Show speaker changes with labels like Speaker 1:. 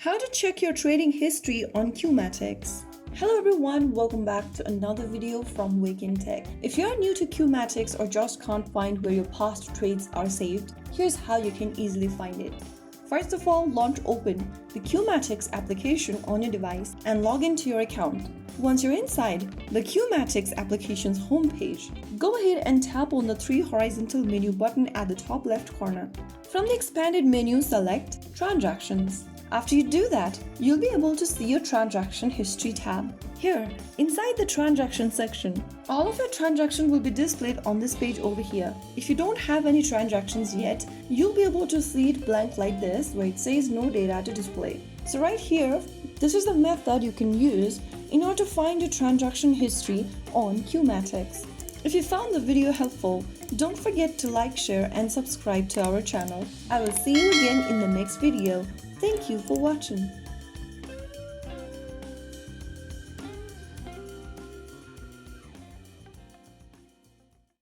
Speaker 1: How to check your trading history on QU MATIX. Hello everyone, welcome back to another video from Wake&Tech. If you're new to QU MATIX or just can't find where your past trades are saved, here's how you can easily find it. First of all, launch open the QU MATIX application on your device and log into your account. Once you're inside the QU MATIX application's homepage, go ahead and tap on the three horizontal menu button at the top left corner. From the expanded menu, select Transactions. After you do that, you'll be able to see your transaction history tab. Here, inside the transaction section, all of your transactions will be displayed on this page over here. If you don't have any transactions yet, you'll be able to see it blank like this where it says no data to display. So right here, this is the method you can use in order to find your transaction history on QU MATIX. If you found the video helpful, don't forget to like, share and subscribe to our channel. I will see you again in the next video. Thank you for watching.